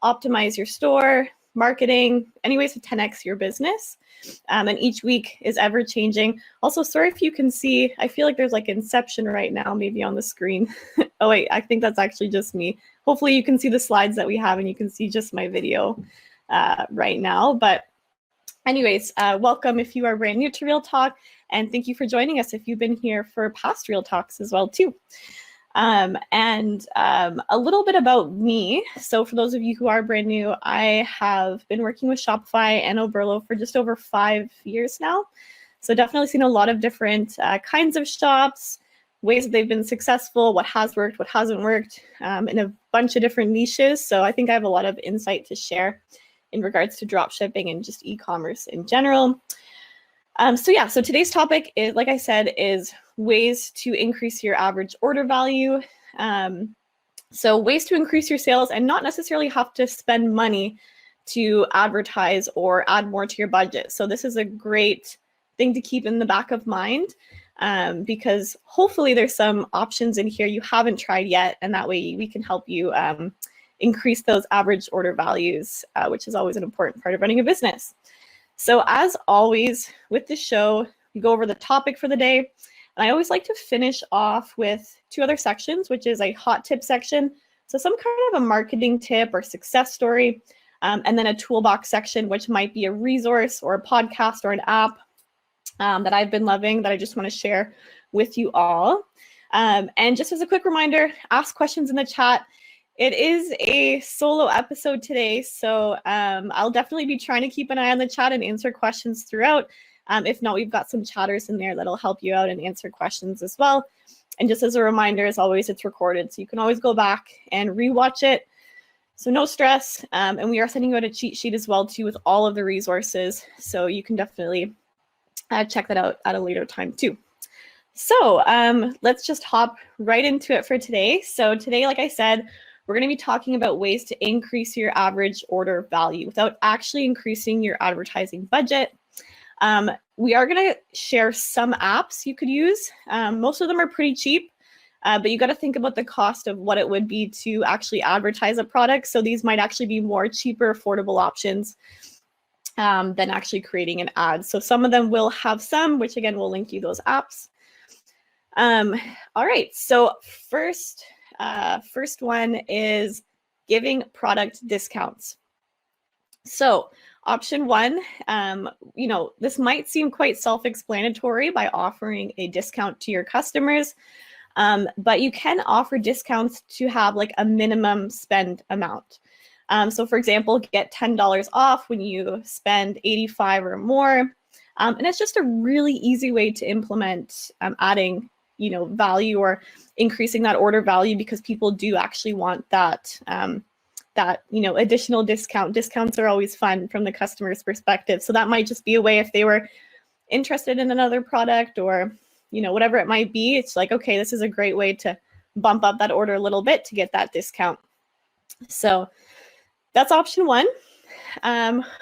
optimize your store, marketing, any ways to 10x your business. And each week is ever changing. Also, sorry if you can see, I feel like there's like Inception right now, maybe on the screen. Oh wait, I think that's actually just me. Hopefully you can see the slides that we have and you can see just my video right now. But anyways, welcome if you are brand new to Real Talk, and thank you for joining us if you've been here for past Real Talks as well too. A little bit about me. So for those of you who are brand new, I have been working with Shopify and Oberlo for just over 5 years now. So definitely seen a lot of different kinds of shops, ways that they've been successful, what has worked, what hasn't worked, in a bunch of different niches. So I think I have a lot of insight to share in regards to drop shipping and just e-commerce in general. So today's topic is, like I said, is ways to increase your average order value. So ways to increase your sales and not necessarily have to spend money to advertise or add more to your budget. So this is a great thing to keep in the back of mind, because hopefully there's some options in here you haven't tried yet, and that way we can help you increase those average order values, which is always an important part of running a business. So as always with the show, we go over the topic for the day. And I always like to finish off with 2 other sections, which is a hot tip section. So some kind of a marketing tip or success story, and then a toolbox section, which might be a resource or a podcast or an app that I've been loving that I just want to share with you all. And just as a quick reminder, ask questions in the chat. It is a solo episode today, so I'll definitely be trying to keep an eye on the chat and answer questions throughout. If not, we've got some chatters in there that'll help you out and answer questions as well. And just as a reminder, as always, it's recorded, so you can always go back and rewatch it. So no stress. And we are sending you out a cheat sheet as well too with all of the resources, so you can definitely check that out at a later time too. So let's just hop right into it for today. So today, like I said, we're going to be talking about ways to increase your average order value without actually increasing your advertising budget. We are going to share some apps you could use. Most of them are pretty cheap, but you got to think about the cost of what it would be to actually advertise a product. So these might actually be more cheaper, affordable options than actually creating an ad. So some of them will have some, which again, we'll link you those apps. All right, so first one is giving product discounts. So option 1, this might seem quite self-explanatory by offering a discount to your customers, but you can offer discounts to have like a minimum spend amount. So for example, get $10 off when you spend $85 or more. And it's just a really easy way to implement adding value or increasing that order value, because people do actually want that additional discount. Discounts are always fun from the customer's perspective. So that might just be a way, if they were interested in another product or, whatever it might be, it's like, okay, this is a great way to bump up that order a little bit to get that discount. So that's option 1.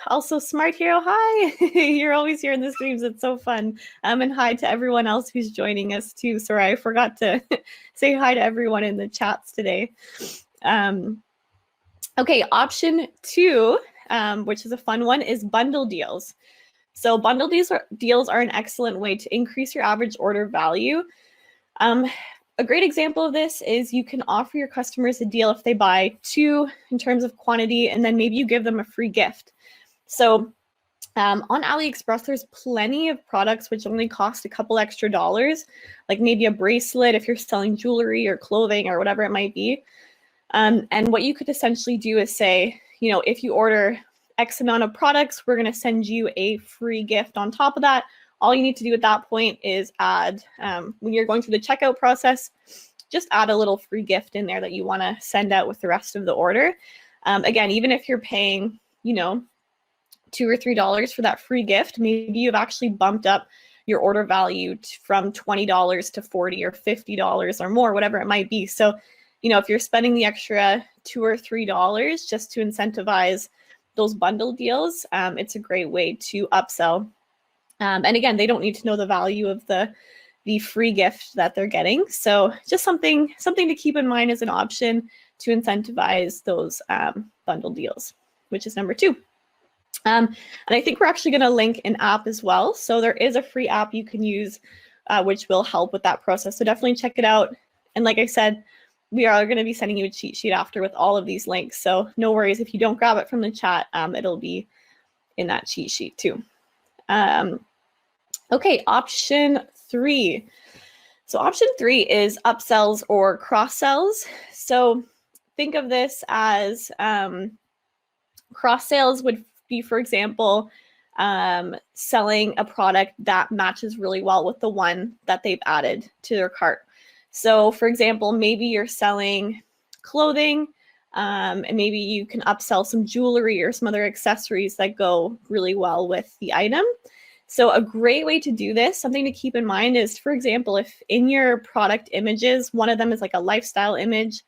Also, Smart Hero, hi. You're always here in the streams. It's so fun. And hi to everyone else who's joining us too. Sorry, I forgot to say hi to everyone in the chats today. Okay, option 2, which is a fun one, is bundle deals. So bundle deals are an excellent way to increase your average order value. A great example of this is you can offer your customers a deal if they buy 2 in terms of quantity, and then maybe you give them a free gift. So on AliExpress, there's plenty of products which only cost a couple extra dollars, like maybe a bracelet if you're selling jewelry or clothing or whatever it might be. And what you could essentially do is say, if you order X amount of products, we're going to send you a free gift on top of that. All you need to do at that point is add, when you're going through the checkout process, just add a little free gift in there that you want to send out with the rest of the order. Again, even if you're paying, $2 or $3 for that free gift, maybe you've actually bumped up your order value from $20 to $40 or $50 or more, whatever it might be. So, if you're spending the extra $2 or $3 just to incentivize those bundle deals, it's a great way to upsell. And again, they don't need to know the value of the the free gift that they're getting. So just something to keep in mind as an option to incentivize those bundle deals, which is number 2. And I think we're actually going to link an app as well. So there is a free app you can use, which will help with that process. So definitely check it out. And like I said, we are going to be sending you a cheat sheet after with all of these links. So no worries if you don't grab it from the chat, it'll be in that cheat sheet too. Okay, option 3. So option 3 is upsells or cross sells. So think of this as cross sales would be, for example, selling a product that matches really well with the one that they've added to their cart. So for example, maybe you're selling clothing, and maybe you can upsell some jewelry or some other accessories that go really well with the item. So a great way to do this, something to keep in mind is, for example, if in your product images, one of them is like a lifestyle image,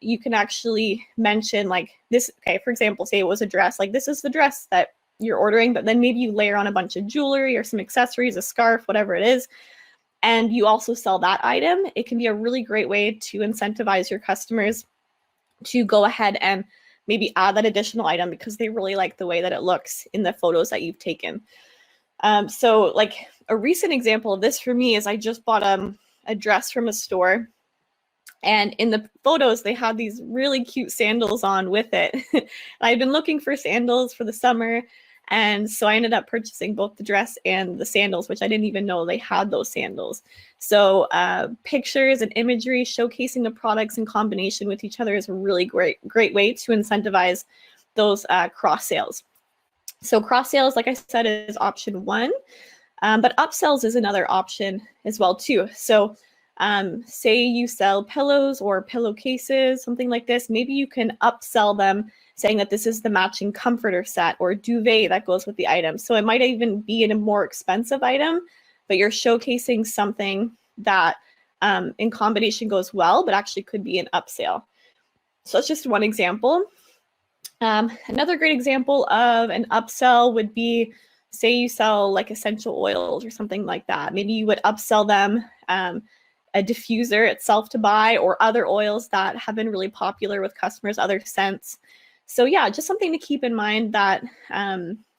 you can actually mention like this, okay, for example, say it was a dress, like this is the dress that you're ordering, but then maybe you layer on a bunch of jewelry or some accessories, a scarf, whatever it is, and you also sell that item. It can be a really great way to incentivize your customers to go ahead and maybe add that additional item because they really like the way that it looks in the photos that you've taken. So like a recent example of this for me is I just bought a dress from a store, and in the photos they had these really cute sandals on with it. I've been looking for sandals for the summer, and so I ended up purchasing both the dress and the sandals, which I didn't even know they had those sandals. So pictures and imagery showcasing the products in combination with each other is a really great way to incentivize those cross sales. So cross sales, like I said, is option 1, but upsells is another option as well too. So say you sell pillows or pillowcases, something like this, maybe you can upsell them saying that this is the matching comforter set or duvet that goes with the item. So it might even be in a more expensive item, but you're showcasing something that in combination goes well, but actually could be an upsale. So that's just one example. Another great example of an upsell would be, say you sell like essential oils or something like that. Maybe you would upsell them a diffuser itself to buy, or other oils that have been really popular with customers, other scents. So yeah, just something to keep in mind that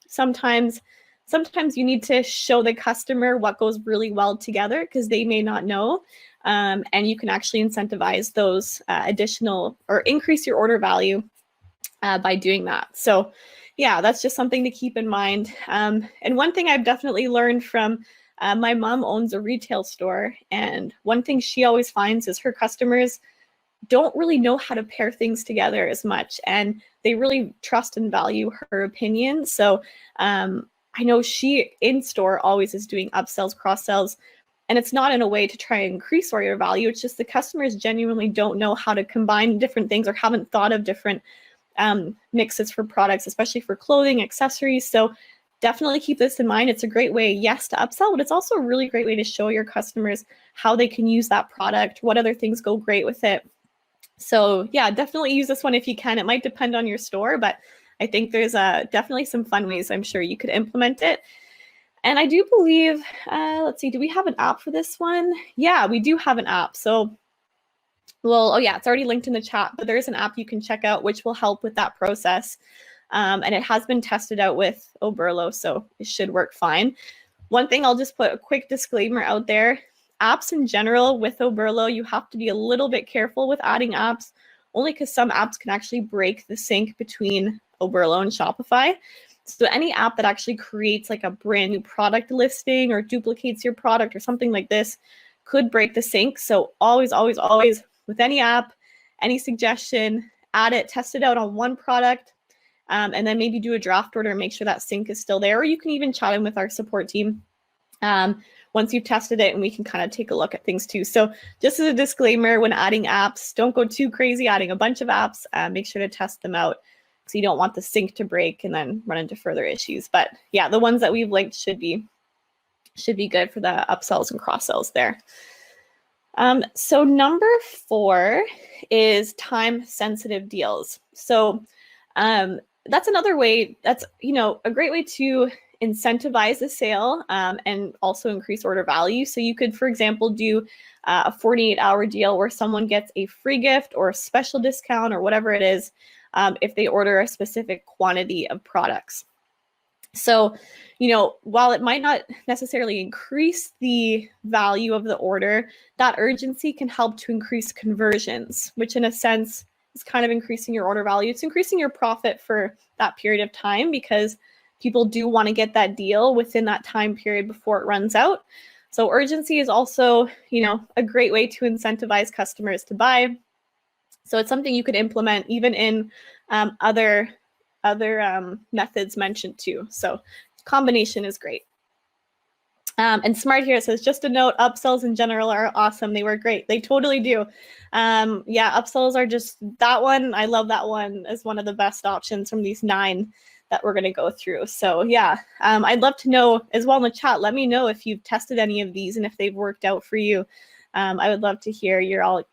sometimes you need to show the customer what goes really well together because they may not know. And you can actually incentivize those additional or increase your order value by doing that. So yeah, that's just something to keep in mind. And one thing I've definitely learned from my mom owns a retail store, and one thing she always finds is her customers don't really know how to pair things together as much, and they really trust and value her opinion. So I know she in store always is doing upsells, cross sells, and it's not in a way to try and increase order value. It's just the customers genuinely don't know how to combine different things or haven't thought of different mixes for products, especially for clothing, accessories. So definitely keep this in mind. It's a great way, yes, to upsell, but it's also a really great way to show your customers how they can use that product, what other things go great with it. So yeah, definitely use this one if you can. It might depend on your store, but I think there's definitely some fun ways I'm sure you could implement it. And I do believe, let's see, do we have an app for this one? Yeah, we do have an app. So, well, oh yeah, it's already linked in the chat, but there's an app you can check out which will help with that process. And it has been tested out with Oberlo, so it should work fine. One thing, I'll just put a quick disclaimer out there. Apps in general with Oberlo, you have to be a little bit careful with adding apps, only because some apps can actually break the sync between Oberlo and Shopify. So any app that actually creates like a brand new product listing or duplicates your product or something like this could break the sync. So always, always, always with any app, any suggestion, add it, test it out on one product, and then maybe do a draft order and make sure that sync is still there. Or you can even chat in with our support team once you've tested it, and we can kind of take a look at things too. So just as a disclaimer, when adding apps, don't go too crazy adding a bunch of apps. Make sure to test them out because you don't want the sync to break and then run into further issues. But yeah, the ones that we've linked should be good for the upsells and cross sells there. So number 4 is time sensitive deals. So that's another way, that's, a great way to incentivize the sale and also increase order value. So you could, for example, do a 48-hour deal where someone gets a free gift or a special discount or whatever it is if they order a specific quantity of products. So, while it might not necessarily increase the value of the order, that urgency can help to increase conversions, which in a sense is kind of increasing your order value. It's increasing your profit for that period of time because people do want to get that deal within that time period before it runs out. So urgency is also, a great way to incentivize customers to buy. So it's something you could implement even in other methods mentioned too. So combination is great. And Smart here says, just a note, upsells in general are awesome. They work great. They totally do. Yeah, upsells are just that one. I love that one as one of the best options from these 9 that we're going to go through. So yeah, I'd love to know as well in the chat. Let me know if you've tested any of these and if they've worked out for you. I would love to hear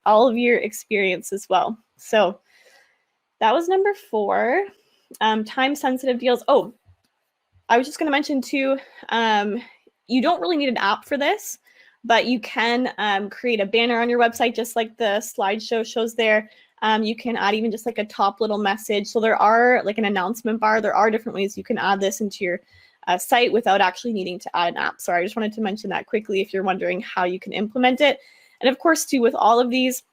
all of your experience as well. So that was number 4. Time-sensitive deals. Oh, I was just going to mention too, you don't really need an app for this, but you can create a banner on your website, just like the slideshow shows there. You can add even just like a top little message. So there are like an announcement bar. There are different ways you can add this into your site without actually needing to add an app. So I just wanted to mention that quickly if you're wondering how you can implement it. And of course, too, with all of these,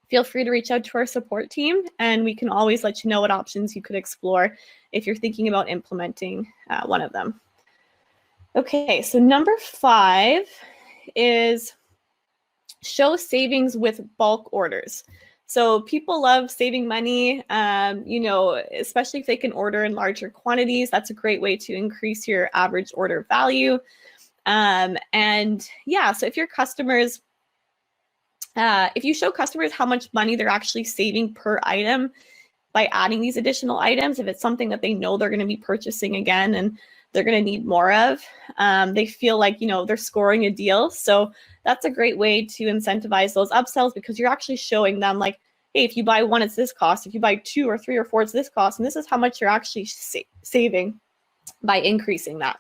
feel free to reach out to our support team and we can always let you know what options you could explore if you're thinking about implementing one of them. Okay, so number 5 is show savings with bulk orders. So people love saving money, especially if they can order in larger quantities. That's a great way to increase your average order value. And yeah, so if your customers, if you show customers how much money they're actually saving per item by adding these additional items, if it's something that they know they're going to be purchasing again and they're going to need more of, they feel like, they're scoring a deal. So that's a great way to incentivize those upsells because you're actually showing them like, hey, if you buy 1, it's this cost. If you buy 2 or 3 or 4, it's this cost. And this is how much you're actually saving by increasing that.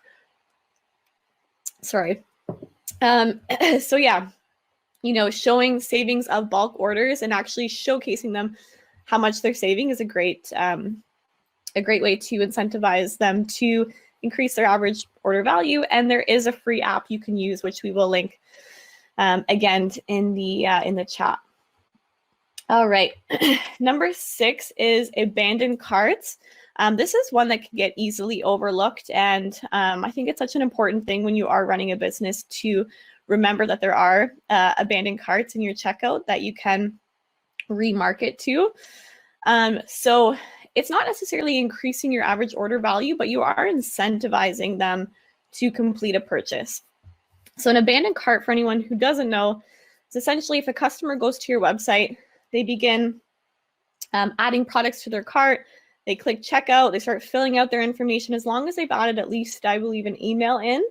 Sorry. So yeah, showing savings of bulk orders and actually showcasing them how much they're saving is a great way to incentivize them to increase their average order value. And there is a free app you can use, which we will link again in the chat. All right, number 6 is abandoned carts. This is one that can get easily overlooked. And I think it's such an important thing when you are running a business to remember that there are abandoned carts in your checkout that you can remarket to. So it's not necessarily increasing your average order value, but you are incentivizing them to complete a purchase. So an abandoned cart, for anyone who doesn't know, is essentially if a customer goes to your website, they begin adding products to their cart, they click checkout, they start filling out their information as long as they've added at least, I believe, an email in.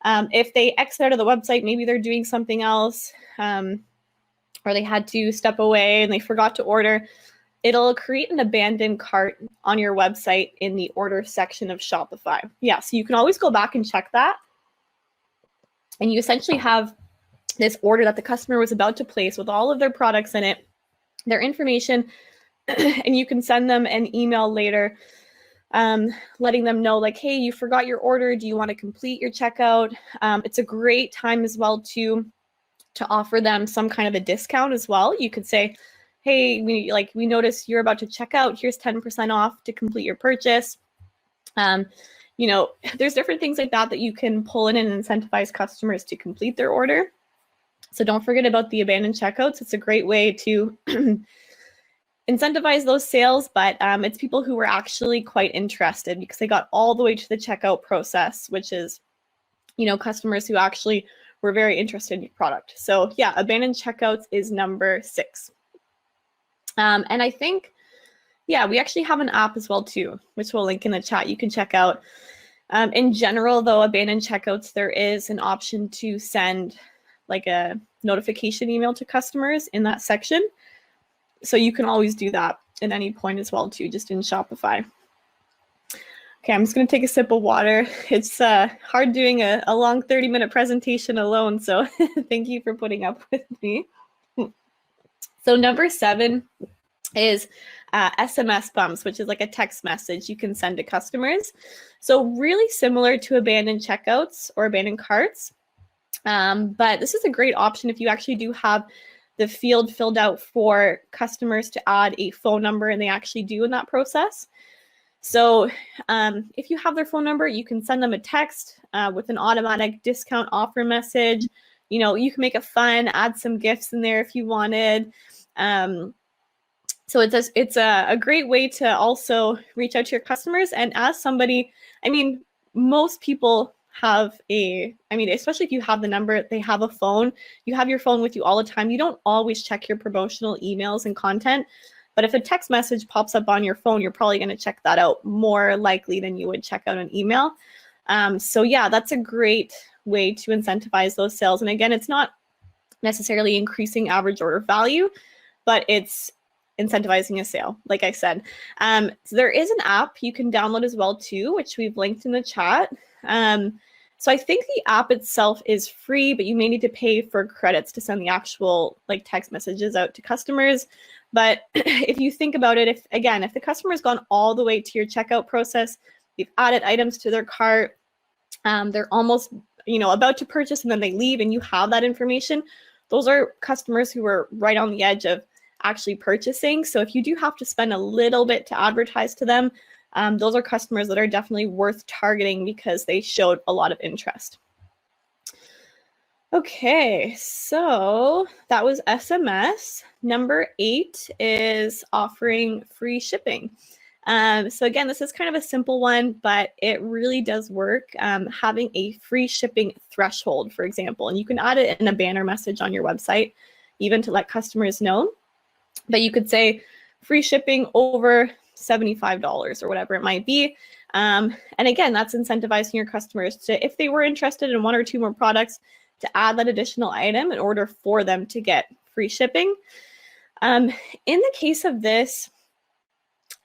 If they exit out of the website, maybe they're doing something else, or they had to step away and they forgot to order, it'll create an abandoned cart on your website in the order section of Shopify. Yeah, so you can always go back and check that. And you essentially have this order that the customer was about to place with all of their products in it, their information, and you can send them an email later letting them know like, hey, you forgot your order. Do you want to complete your checkout? It's a great time as well to offer them some kind of a discount as well. You could say, hey, we noticed you're about to check out. Here's 10% off to complete your purchase. There's different things like that you can pull in and incentivize customers to complete their order. So don't forget about the abandoned checkouts. It's a great way to incentivize those sales, but it's people who were actually quite interested because they got all the way to the checkout process, which is, customers who actually were very interested in your product. So yeah, abandoned checkouts is number 6. And I think, yeah, we actually have an app as well too, which we'll link in the chat. You can check out. In general, though, abandoned checkouts, there is an option to send like a notification email to customers in that section. So you can always do that at any point as well too, just in Shopify. Okay, I'm just going to take a sip of water. It's hard doing a long 30-minute presentation alone, so thank you for putting up with me. So number 7 is SMS bumps, which is like a text message you can send to customers. So really similar to abandoned checkouts or abandoned carts. But this is a great option if you actually do have the field filled out for customers to add a phone number, and they actually do in that process. So if you have their phone number, you can send them a text with an automatic discount offer message. You know, you can make it fun, add some gifts in there if you wanted. So it's a great way to also reach out to your customers. And as somebody, I mean, most people have especially if you have the number, they have a phone, you have your phone with you all the time. You don't always check your promotional emails and content, but if a text message pops up on your phone, you're probably going to check that out more likely than you would check out an email. So yeah, that's a great way to incentivize those sales. And again, it's not necessarily increasing average order value, but it's incentivizing a sale, like I said. So there is an app you can download as well too, which we've linked in the chat. So I think the app itself is free, but you may need to pay for credits to send the actual like text messages out to customers. But if you think about it, if the customer's gone all the way to your checkout process, they've added items to their cart, they're almost, about to purchase, and then they leave and you have that information, those are customers who are right on the edge of actually purchasing. So if you do have to spend a little bit to advertise to them, those are customers that are definitely worth targeting because they showed a lot of interest. Okay, so that was SMS. Number 8 is offering free shipping. So again, this is kind of a simple one, but it really does work. Having a free shipping threshold, for example, and you can add it in a banner message on your website, even to let customers know. But you could say free shipping over $75 or whatever it might be. And again, that's incentivizing your customers to, if they were interested in 1 or 2 more products, to add that additional item in order for them to get free shipping. In the case of this,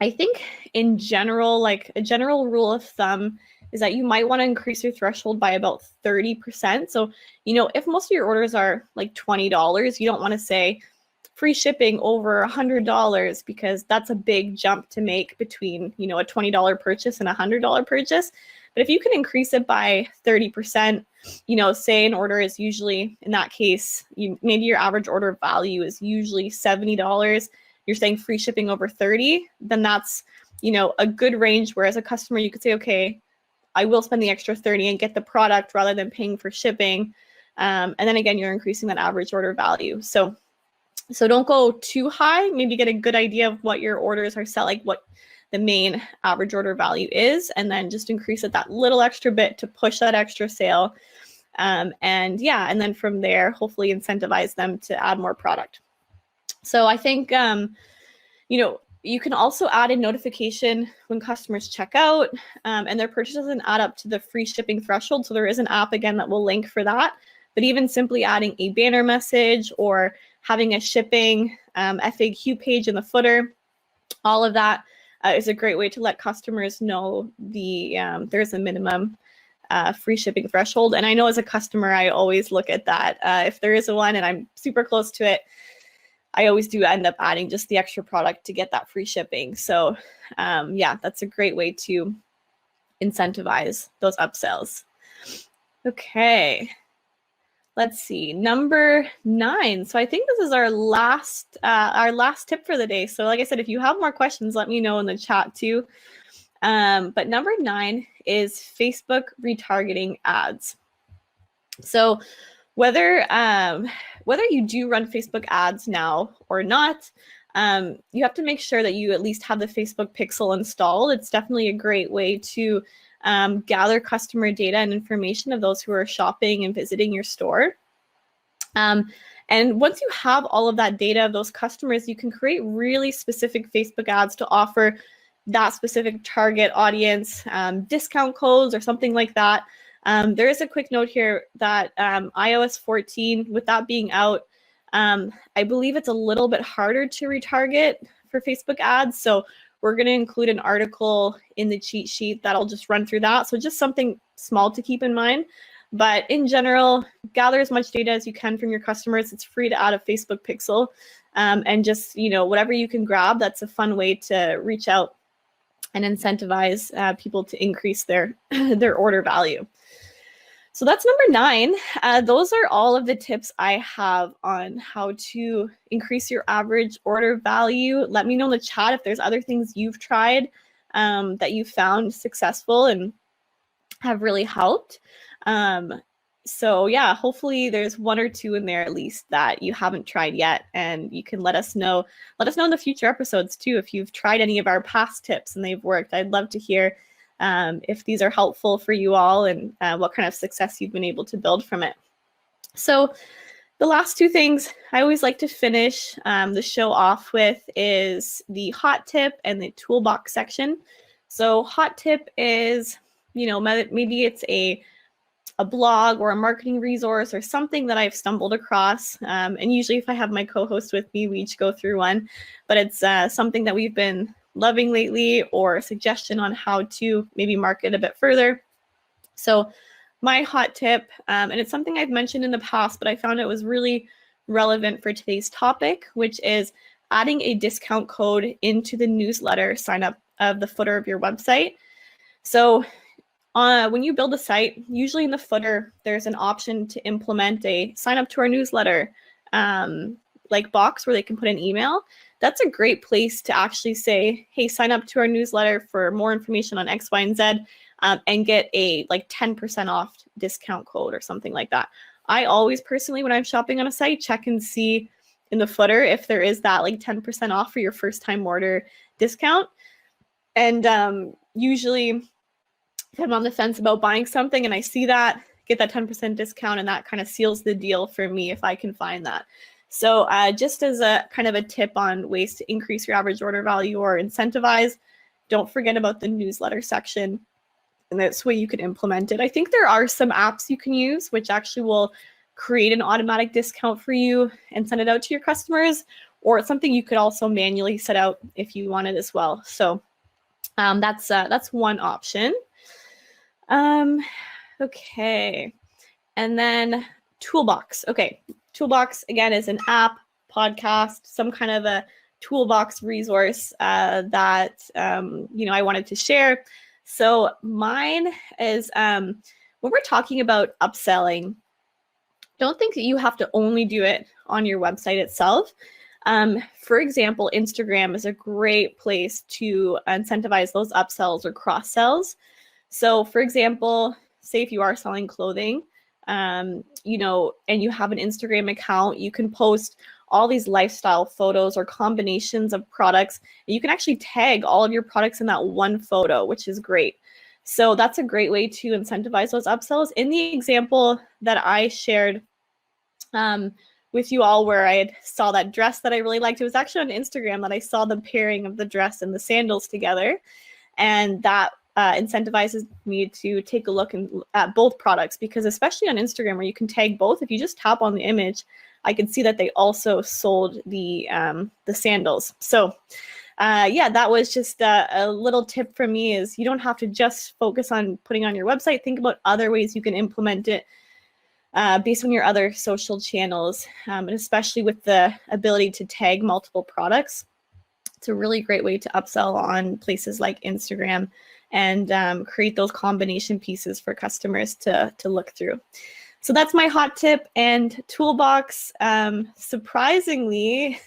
I think in general, like a general rule of thumb is that you might want to increase your threshold by about 30%. So, if most of your orders are like $20, you don't want to say free shipping over $100 because that's a big jump to make between, a $20 purchase and a $100 purchase. But if you can increase it by 30%, say an order is usually, in that case, maybe your average order value is usually $70. You're saying free shipping over 30, then that's, a good range. Whereas a customer, you could say, okay, I will spend the extra 30 and get the product rather than paying for shipping. And then again, you're increasing that average order value. So don't go too high. Maybe get a good idea of what your orders are selling, what the main average order value is, and then just increase it that little extra bit to push that extra sale. And then from there, hopefully incentivize them to add more product. So I think, you can also add a notification when customers check out and their purchase doesn't add up to the free shipping threshold. So there is an app, again, that will link for that. But even simply adding a banner message or having a shipping FAQ page in the footer, all of that is a great way to let customers know there's a minimum free shipping threshold. And I know as a customer, I always look at that. If there is one and I'm super close to it, I always do end up adding just the extra product to get that free shipping. So that's a great way to incentivize those upsells. Okay. Let's see, number 9. So I think this is our last tip for the day. So like I said, if you have more questions, let me know in the chat too. But number 9 is Facebook retargeting ads. So whether you do run Facebook ads now or not, you have to make sure that you at least have the Facebook pixel installed. It's definitely a great way to gather customer data and information of those who are shopping and visiting your store. And once you have all of that data of those customers, you can create really specific Facebook ads to offer that specific target audience, discount codes or something like that. There is a quick note here that iOS 14, with that being out, I believe it's a little bit harder to retarget for Facebook ads. So we're going to include an article in the cheat sheet that'll just run through that. So just something small to keep in mind. But in general, gather as much data as you can from your customers. It's free to add a Facebook pixel, and just, whatever you can grab, that's a fun way to reach out and incentivize people to increase their order value. So that's number 9. Those are all of the tips I have on how to increase your average order value. Let me know in the chat if there's other things you've tried that you found successful and have really helped. So yeah, hopefully there's 1 or 2 in there at least that you haven't tried yet, and you can let us know in the future episodes too if you've tried any of our past tips and they've worked. I'd love to hear if these are helpful for you all, and what kind of success you've been able to build from it. So the last 2 things I always like to finish the show off with is the hot tip and the toolbox section. So hot tip is, maybe it's a blog or a marketing resource or something that I've stumbled across. And usually if I have my co-host with me, we each go through one, but it's something that we've been loving lately, or a suggestion on how to maybe market a bit further. So my hot tip, and it's something I've mentioned in the past, but I found it was really relevant for today's topic, which is adding a discount code into the newsletter sign up of the footer of your website. So when you build a site, usually in the footer, there's an option to implement a sign up to our newsletter box where they can put an email. That's a great place to actually say, hey, sign up to our newsletter for more information on X, Y, and Z, and get a 10% off discount code or something like that. I always personally, when I'm shopping on a site, check and see in the footer if there is that 10% off for your first time order discount. And usually if I'm on the fence about buying something and I see that, get that 10% discount, and that kind of seals the deal for me if I can find that. So just as a kind of a tip on ways to increase your average order value or incentivize, don't forget about the newsletter section, and that's where you could implement it. I think there are some apps you can use which actually will create an automatic discount for you and send it out to your customers, or it's something you could also manually set out if you wanted as well. So that's one option. Okay, and then Toolbox. Okay, Toolbox again is an app, podcast, some kind of a toolbox resource that I wanted to share. So mine is when we're talking about upselling, don't think that you have to only do it on your website itself. For example, Instagram is a great place to incentivize those upsells or cross sells. So for example, say if you are selling clothing, and you have an Instagram account, you can post all these lifestyle photos or combinations of products. And you can actually tag all of your products in that one photo, which is great. So that's a great way to incentivize those upsells. In the example that I shared with you all, where I saw that dress that I really liked, it was actually on Instagram that I saw the pairing of the dress and the sandals together. And that incentivizes me to take a look at both products, because especially on Instagram where you can tag both, if you just tap on the image, I can see that they also sold the sandals. So that was just a little tip from me, is you don't have to just focus on putting on your website. Think about other ways you can implement it based on your other social channels, and especially with the ability to tag multiple products. It's a really great way to upsell on places like Instagram and create those combination pieces for customers to look through. So that's my hot tip and toolbox. Surprisingly,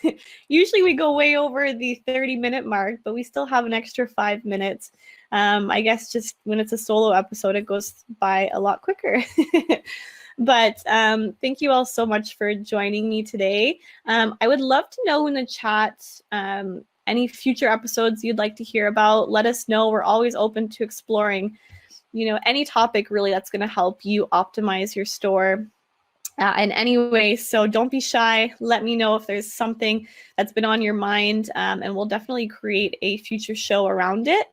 usually we go way over the 30-minute mark, but we still have an extra 5 minutes. I guess just when it's a solo episode, it goes by a lot quicker. But thank you all so much for joining me today. I would love to know in the chat any future episodes you'd like to hear about. Let us know. We're always open to exploring, any topic really that's going to help you optimize your store in any way. So don't be shy. Let me know if there's something that's been on your mind, and we'll definitely create a future show around it.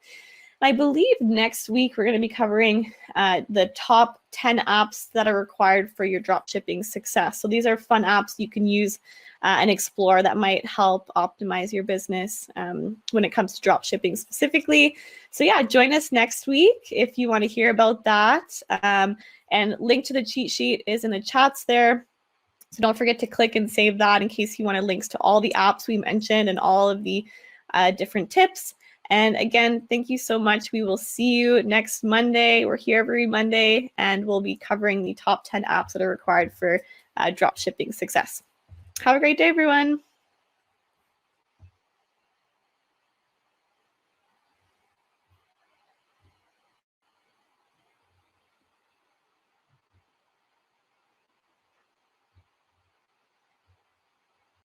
I believe next week we're going to be covering the top 10 apps that are required for your dropshipping success. So these are fun apps you can use and explore that might help optimize your business when it comes to drop shipping specifically. So yeah, join us next week if you want to hear about that. And link to the cheat sheet is in the chats there. So don't forget to click and save that in case you wanted links to all the apps we mentioned and all of the different tips. And again, thank you so much. We will see you next Monday. We're here every Monday, and we'll be covering the top 10 apps that are required for drop shipping success. Have a great day, everyone.